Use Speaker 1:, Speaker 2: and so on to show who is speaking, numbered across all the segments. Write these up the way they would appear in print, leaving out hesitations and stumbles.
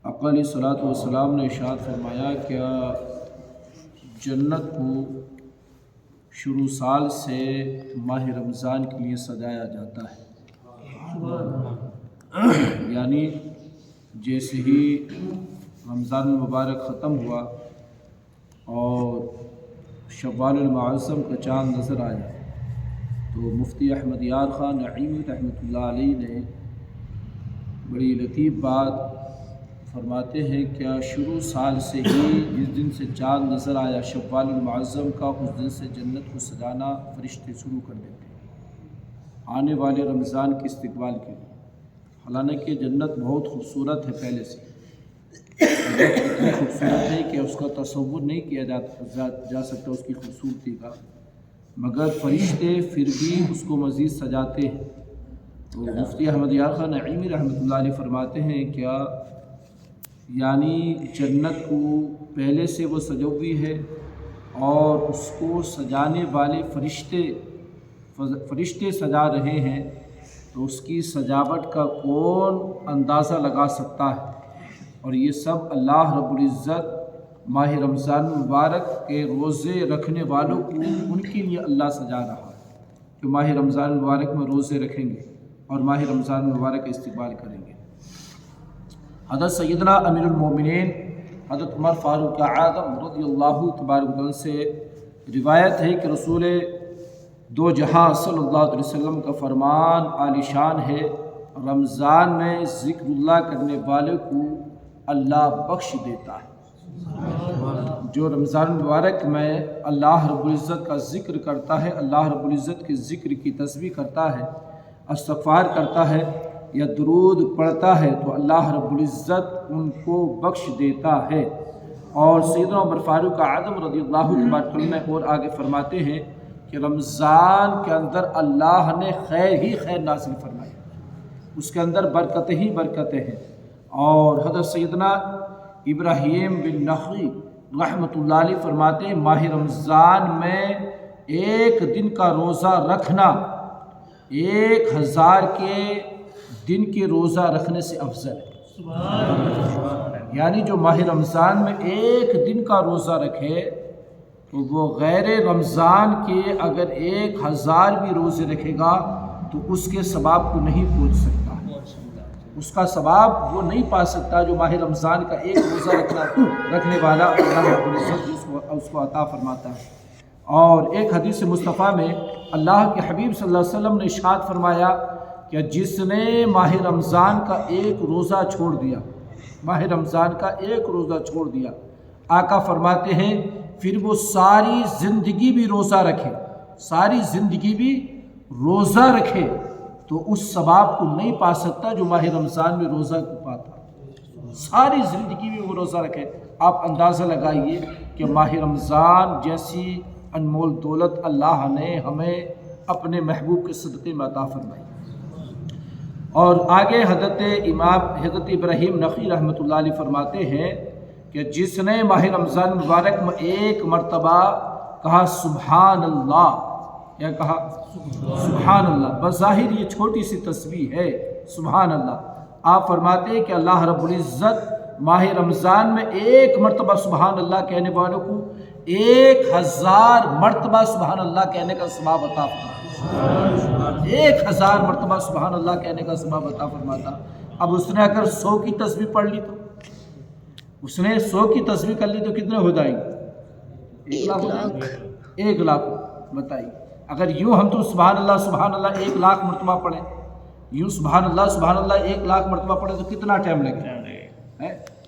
Speaker 1: آقا علیہ الصلوۃ والسلام نے ارشاد فرمایا کیا جنت کو شروع سال سے ماہ رمضان کے لیے سجایا جاتا ہے، یعنی جیسے ہی رمضان المبارک ختم ہوا اور شوال المعظم کا چاند نظر آیا تو مفتی احمد یار خان نعیمی رحمۃ اللہ علیہ نے بڑی لطیف بات فرماتے ہیں کیا شروع سال سے ہی جس دن سے چاند نظر آیا شوال المعظم کا، اس دن سے جنت کو سجانا فرشتے شروع کر دیتے ہیں آنے والے رمضان کے استقبال کے لیے۔ حالانکہ جنت بہت خوبصورت ہے، پہلے سے اتنی خوبصورت ہے کہ اس کا تصور نہیں کیا جا سکتا اس کی خوبصورتی کا، مگر فرشتے پھر بھی اس کو مزید سجاتے ہیں۔ تو مفتی احمد یار خان نعیمی رحمۃ اللہ علیہ فرماتے ہیں کیا یعنی جنت کو پہلے سے وہ سجی ہوئی ہے اور اس کو سجانے والے فرشتے سجا رہے ہیں، تو اس کی سجاوٹ کا کون اندازہ لگا سکتا ہے؟ اور یہ سب اللہ رب العزت ماہ رمضان مبارک کے روزے رکھنے والوں کو ان کے لیے اللہ سجا رہا ہے کہ ماہ رمضان مبارک میں روزے رکھیں گے اور ماہ رمضان مبارک کا استقبال کریں گے۔ حضرت سیدنا امیر المومنین حضرت عمر فاروق اعظم رضی اللہ تبارک و تعالیٰ سے روایت ہے کہ رسول دو جہاں صلی اللہ علیہ وسلم کا فرمان عالی شان ہے، رمضان میں ذکر اللہ کرنے والے کو اللہ بخش دیتا ہے۔ جو رمضان مبارک میں اللہ رب العزت کا ذکر کرتا ہے، اللہ رب العزت کے ذکر کی تسبیح کرتا ہے، استغفار کرتا ہے یا درود پڑھتا ہے تو اللہ رب العزت ان کو بخش دیتا ہے۔ اور سیدنا عمر فاروق اعظم رضی اللہ عنہ اور آگے فرماتے ہیں کہ رمضان کے اندر اللہ نے خیر ہی خیر نازل فرمائی، اس کے اندر برکتیں ہی برکتیں ہیں۔ اور حضرت سیدنا ابراہیم بن نخعی رحمۃ اللہ علیہ فرماتے ہیں ماہ رمضان میں ایک دن کا روزہ رکھنا 1000 کے دن کے روزہ رکھنے سے افضل ہے۔ یعنی جو ماہ رمضان میں ایک دن کا روزہ رکھے تو وہ غیر رمضان کے اگر 1000 بھی روزے رکھے گا تو اس کے ثواب کو نہیں پہنچ سکتا، اس کا ثواب وہ نہیں پا سکتا جو ماہ رمضان کا ایک روزہ رکھنے والا اللہ رب العزت اس کو عطا فرماتا ہے۔ اور ایک حدیث مصطفیٰ میں اللہ کے حبیب صلی اللہ علیہ وسلم نے ارشاد فرمایا کہ جس نے ماہ رمضان کا ایک روزہ چھوڑ دیا، ماہ رمضان کا ایک روزہ چھوڑ دیا، آقا فرماتے ہیں پھر وہ ساری زندگی بھی روزہ رکھے، ساری زندگی بھی روزہ رکھے تو اس ثواب کو نہیں پا سکتا جو ماہ رمضان میں روزہ کو پاتا۔ ساری زندگی میں وہ روزہ رکھے۔ آپ اندازہ لگائیے کہ ماہ رمضان جیسی انمول دولت اللہ نے ہمیں اپنے محبوب کے صدقے میں عطا فرمائی۔ اور آگے حضرت ابراہیم نخعی رحمۃ اللہ علیہ فرماتے ہیں کہ جس نے ماہ رمضان مبارک میں ایک مرتبہ کہا سبحان اللہ، یا کہا سبحان اللہ، بظاہر یہ چھوٹی سی تسبیح ہے سبحان اللہ، آپ فرماتے ہیں کہ اللہ رب العزت ماہ رمضان میں ایک مرتبہ سبحان اللہ کہنے والوں کو 1000 مرتبہ سبحان اللہ کہنے کا ثواب عطا فرماتا، 1000 مرتبہ سبحان اللہ کہنے کا ثواب عطا فرماتا۔ اب اس نے اگر 100 کی تسبیح پڑھ لی تو اس نے 100 کی تسبیح کر لی تو کتنے ہو جائیں گے؟ 1 لاکھ بتائیے۔ اگر یوں ہم تو سبحان اللہ 1 لاکھ مرتبہ پڑھیں، یوں سبحان اللہ 1 لاکھ مرتبہ پڑھیں تو کتنا ٹائم لگے گا؟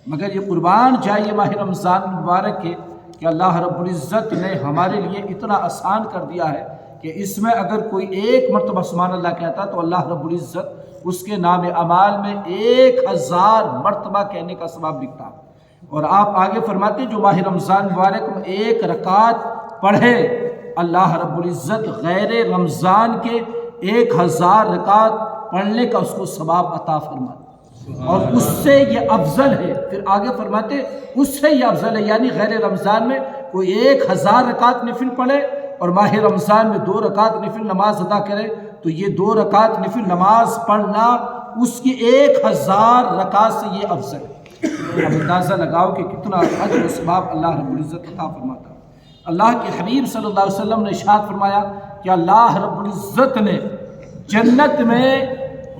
Speaker 1: مگر یہ قربان جائیے ماہ رمضان مبارک کے کہ اللہ رب العزت نے ہمارے لیے اتنا آسان کر دیا ہے کہ اس میں اگر کوئی 1 مرتبہ سبحان اللہ کہتا تو اللہ رب العزت اس کے نام اعمال میں 1000 مرتبہ کہنے کا ثواب لکھتا۔ اور آپ آگے فرماتے جو ماہ رمضان مبارک میں 1 رکعت پڑھے اللہ رب العزت غیر رمضان کے 1000 رکعت پڑھنے کا اس کو ثواب عطا فرماتا، اور اس سے یہ افضل ہے۔ پھر آگے فرماتے اس سے یہ افضل ہے، یعنی غیر رمضان میں کوئی 1000 رکعت نفل پڑھے اور ماہ رمضان میں 2 رکعت نفل نماز ادا کرے تو یہ 2 رکعت نفل نماز پڑھنا اس کی 1000 رکعت سے یہ افضل ہے۔ اب اندازہ لگاؤ کہ کتنا اجر و ثواب اللہ رب العزت عطا فرماتا ہے۔ اللہ کے حبیب صلی اللہ علیہ وسلم نے ارشاد فرمایا کہ اللہ رب العزت نے جنت میں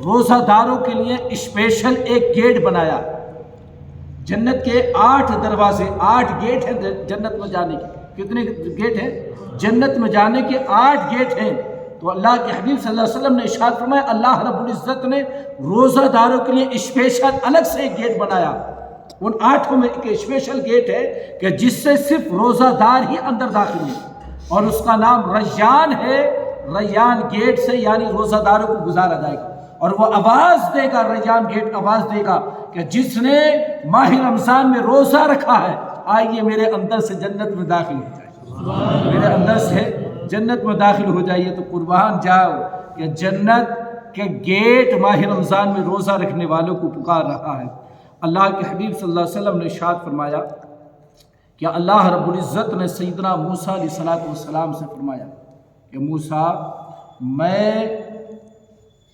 Speaker 1: روزہ داروں کے لیے اسپیشل ایک گیٹ بنایا۔ جنت کے 8 دروازے، 8 گیٹ ہیں جنت میں جانے کے۔ کتنے گیٹ ہیں؟ جنت میں جانے کے 8 گیٹ ہیں۔ تو اللہ کے حبیب صلی اللہ علیہ وسلم نے ارشاد فرمایا اللہ رب العزت نے روزہ داروں کے لیے اسپیشل الگ سے ایک گیٹ بنایا۔ ان 8 میں ایک اسپیشل گیٹ ہے کہ جس سے صرف روزہ دار ہی اندر داخل ہوں، اور اس کا نام ریان ہے۔ ریان گیٹ سے یعنی روزہ داروں کو گزارا جائے گا، اور وہ آواز دے گا، ریان گیٹ آواز دے گا کہ جس نے ماہ رمضان میں روزہ رکھا ہے آئیے میرے اندر سے جنت میں داخل ہو جائے، میرے اندر سے جنت میں داخل ہو جائیے۔ تو قربان جاؤ کہ جنت کے گیٹ ماہ رمضان میں روزہ رکھنے والوں کو پکار رہا ہے۔ اللہ کے حبیب صلی اللہ علیہ وسلم نے ارشاد فرمایا کہ اللہ رب العزت نے سیدنا موسیٰ علیہ السلام سے فرمایا کہ موسیٰ میں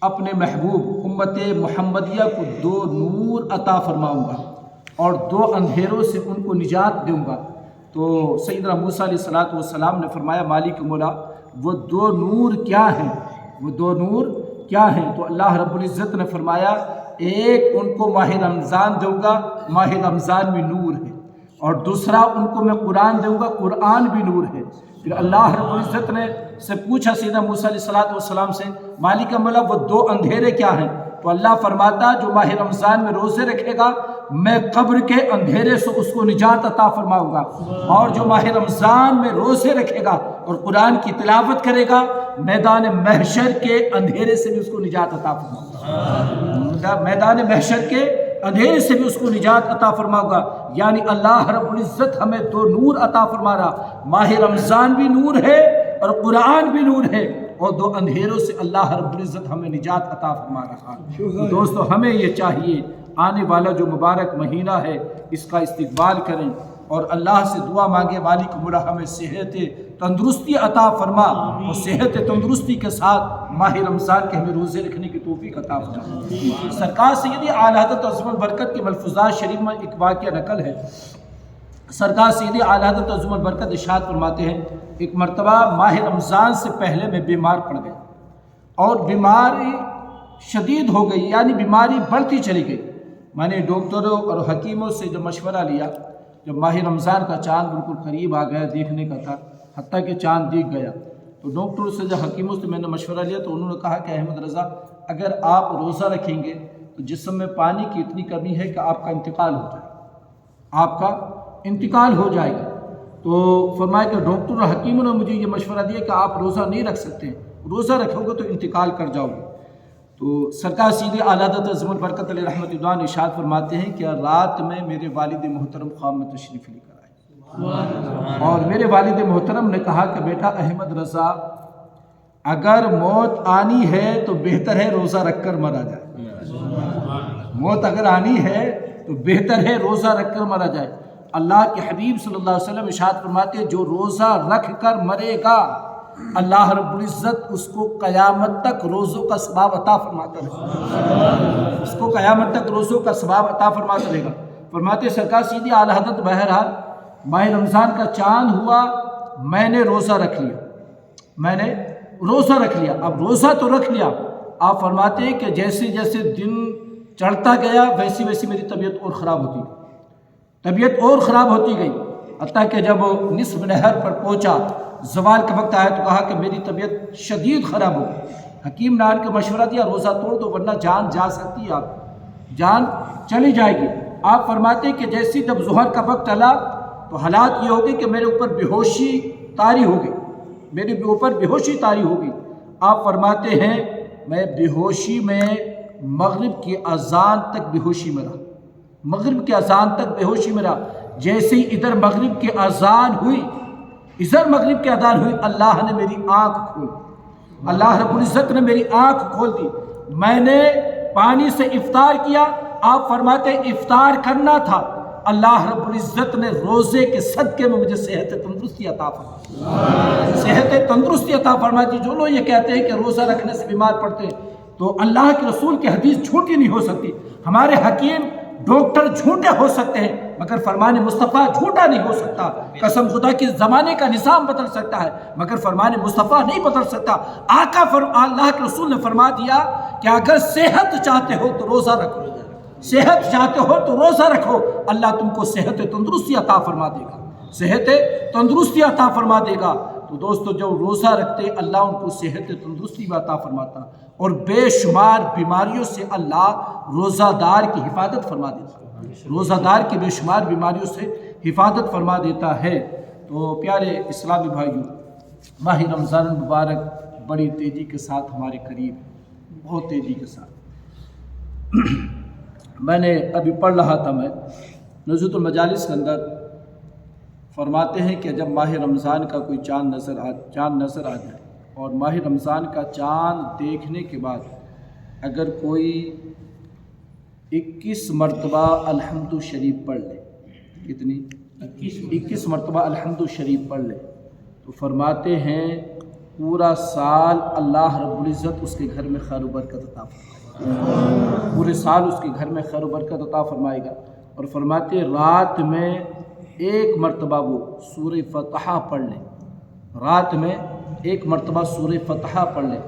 Speaker 1: اپنے محبوب امت محمدیہ کو 2 نور عطا فرماؤں گا اور 2 اندھیروں سے ان کو نجات دوں گا۔ تو سیدنا موسیٰ علیہ السلام نے فرمایا مالک مولا وہ 2 نور کیا ہیں؟ وہ 2 نور کیا ہیں؟ تو اللہ رب العزت نے فرمایا ایک ان کو ماہ رمضان دوں گا، ماہ رمضان بھی نور ہے، اور دوسرا ان کو میں قرآن دوں گا، قرآن بھی نور ہے۔ پھر اللہ رب العزت نے سے پوچھا سیدنا موسیٰ علیہ السلام سے مالک مولا وہ 2 اندھیرے کیا ہیں؟ تو اللہ فرماتا جو ماہ رمضان میں روزے رکھے گا میں قبر کے اندھیرے سے اس کو نجات عطا فرماؤں گا، اور جو ماہ رمضان میں روزے رکھے گا اور قرآن کی تلاوت کرے گا میدان محشر کے اندھیرے سے بھی اس کو نجات عطا فرماؤں گا، میدان محشر کے اندھیرے سے بھی اس کو نجات عطا فرماؤں گا۔ یعنی اللہ رب العزت ہمیں 2 نور عطا فرما رہا، ماہ رمضان بھی نور ہے اور قرآن بھی نور ہے، اور 2 اندھیروں سے اللہ رب العزت ہمیں نجات عطا فرما رہا ہے۔ دوستو ہمیں یہ چاہیے آنے والا جو مبارک مہینہ ہے اس کا استقبال کریں اور اللہ سے دعا مانگے مالک مولا ہمیں صحت تندرستی عطا فرما، اور صحت تندرستی کے ساتھ ماہ رمضان کے ہمیں روزے رکھنے کی توفیق عطا فرما۔ سرکار سیدی اعلیٰ حضرت عظیم البرکت کے ملفوظات شریف میں ایک واقعہ نقل ہے۔ سرکار سیدی اعلیٰ حضرت عظیم البرکت ارشاد فرماتے ہیں ایک مرتبہ ماہ رمضان سے پہلے میں بیمار پڑ گئے، اور بیماری شدید ہو گئی، یعنی بیماری بڑھتی چلی گئی۔ میں نے ڈاکٹروں اور حکیموں سے جب مشورہ لیا، جب ماہ رمضان کا چاند بالکل قریب آ گیا، دیکھنے کا تھا، حتیٰ کہ چاند دیکھ گیا، تو ڈاکٹروں سے جب حکیموں سے میں نے مشورہ لیا تو انہوں نے کہا کہ احمد رضا اگر آپ روزہ رکھیں گے تو جسم میں پانی کی اتنی کمی ہے کہ آپ کا انتقال ہو جائے گا، آپ کا انتقال ہو جائے گا۔ تو فرمایا کہ ڈاکٹر اور حکیموں نے مجھے یہ مشورہ دیا کہ آپ روزہ نہیں رکھ سکتے، روزہ رکھو گے تو انتقال کر جاؤ گے۔ تو سرکار سیدی اعلیٰ حضرت عظیم البرکت علیہ رحمۃ اللہ ارشاد فرماتے ہیں کہ رات میں میرے والد محترم خواب میں تشریف لے کر آئے، اور میرے والد محترم نے کہا کہ بیٹا احمد رضا اگر موت آنی ہے تو بہتر ہے روزہ رکھ کر مرا جائے، موت اگر آنی ہے تو بہتر ہے روزہ رکھ کر مرا جائے۔ اللہ کے حبیب صلی اللہ علیہ وسلم ارشاد فرماتے ہیں جو روزہ رکھ کر مرے گا اللہ رب العزت اس کو قیامت تک روزوں کا ثواب عطا فرماتا رہے گا، اس کو قیامت تک روزوں کا ثواب عطا فرماتا رہے گا۔ فرماتے سرکار سیدی اعلیٰ حضرت بہرحال ماہ رمضان کا چاند ہوا، میں نے روزہ رکھ لیا، میں نے روزہ رکھ لیا۔ اب روزہ تو رکھ لیا، آپ فرماتے ہیں کہ جیسے جیسے دن چڑھتا گیا ویسی ویسی میری طبیعت اور خراب ہوتی گئی، طبیعت اور خراب ہوتی گئی، حتیٰ کہ جب نصف نہر پر پہنچا زوال کا وقت آیا تو کہا کہ میری طبیعت شدید خراب ہو گئی۔ حکیم نے آن کے مشورہ دیا روزہ توڑ دو ورنہ جان جا سکتی ہے، آپ جان چلی جائے گی۔ آپ فرماتے کہ جیسی جب ظہر کا وقت ٹلا تو حالات یہ ہوگی کہ میرے اوپر بے ہوشی طاری ہو گئی، میرے اوپر بے ہوشی طاری ہو گئی۔ آپ فرماتے ہیں میں بے ہوشی میں مغرب کی اذان تک بے ہوشی میں رہا، مغرب کی اذان تک بے ہوشی میں رہا۔ جیسے ہی ادھر مغرب کی اذان ہوئی، ادھر مغرب کی اذان ہوئی، اللہ نے میری آنکھ کھول دی، اللہ رب العزت نے میری آنکھ کھول دی۔ میں نے پانی سے افطار کیا، آپ فرماتے افطار کرنا تھا، اللہ رب العزت نے روزے کے صدقے میں مجھے صحت تندرستی عطا فرمائی، صحت تندرستی عطا فرمائی۔ جو لوگ یہ کہتے ہیں کہ روزہ رکھنے سے بیمار پڑتے ہیں تو اللہ کے رسول کی حدیث جھوٹی نہیں ہو سکتی۔ ہمارے حکیم ڈاکٹر جھوٹے ہو سکتے ہیں مگر فرمان مصطفیٰ جھوٹا نہیں ہو سکتا، قسم خدا کی زمانے کا نظام بدل سکتا ہے مگر فرمان مصطفیٰ نہیں بدل سکتا۔ اللہ کے رسول نے فرما دیا کہ اگر صحت چاہتے ہو تو روزہ رکھو، صحت چاہتے ہو تو روزہ رکھو، اللہ تم کو صحت تندرستی عطا فرما دے گا، صحت تندرستی عطا فرما دے گا۔ تو دوستو جو روزہ رکھتے اللہ ان کو صحت تندرستی بھی عطا فرماتا، اور بے شمار بیماریوں سے اللہ روزہ دار کی حفاظت فرما دیتا، روزہ دار کی بے شمار بیماریوں سے حفاظت فرما دیتا ہے۔ تو پیارے اسلامی بھائیوں، ماہ رمضان المبارک بڑی تیزی کے ساتھ ہمارے قریب، بہت تیزی کے ساتھ۔ میں نے ابھی پڑھ رہا تھا، میں نزہۃ المجالس کے اندر فرماتے ہیں کہ جب ماہ رمضان کا کوئی چاند نظر آ جائے اور ماہ رمضان کا چاند دیکھنے کے بعد اگر کوئی 21 مرتبہ الحمد شریف پڑھ لے، کتنی 21 مرتبہ الحمد شریف پڑھ لے، تو فرماتے ہیں پورا سال اللہ رب العزت اس کے گھر میں خیر و برکت عطا فرمائے، پورے سال اس کے گھر میں خیر و برکت عطا فرمائے گا۔ اور فرماتے رات میں 1 مرتبہ وہ سورہ فتح پڑھ لے، رات میں 1 مرتبہ سورہ فتح پڑھ لے،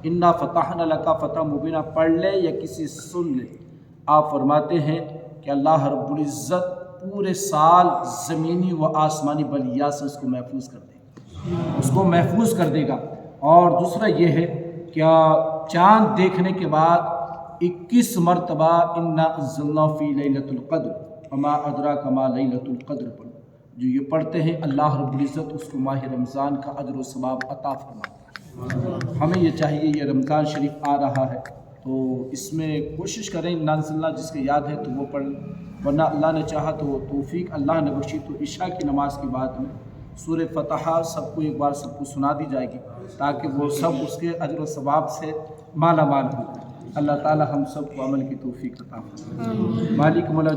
Speaker 1: انا فتحنا لک فتح مبینہ پڑھ لے یا کسی سے سن لے، آپ فرماتے ہیں کہ اللہ رب العزت پورے سال زمینی و آسمانی بلیات سے اس کو محفوظ کر دے گا، اس کو محفوظ کر دے گا۔ اور دوسرا یہ ہے کہ چاند دیکھنے کے بعد 21 مرتبہ انا انزلنا فی لیلۃ القدر وما ادراک ما لیلۃ القدر پڑھو، جو یہ پڑھتے ہیں اللہ رب العزت اس کو ماہ رمضان کا اجر و ثواب عطا فرماتا ہے۔ ہمیں یہ چاہیے، یہ رمضان شریف آ رہا ہے تو اس میں کوشش کریں، نازلہ جس کے یاد ہے تو وہ پڑھ لیں، ورنہ اللہ نے چاہا تو توفیق اللہ نے بخشی تو عشاء کی نماز کے بعد میں سورہ فتح سب کو ایک بار سب کو سنا دی جائے گی تاکہ وہ سب اس کے اجر و ثواب سے مالا مال ہو۔ اللہ تعالی ہم سب کو عمل کی توفیق عطا فرمائے۔ مالک مولا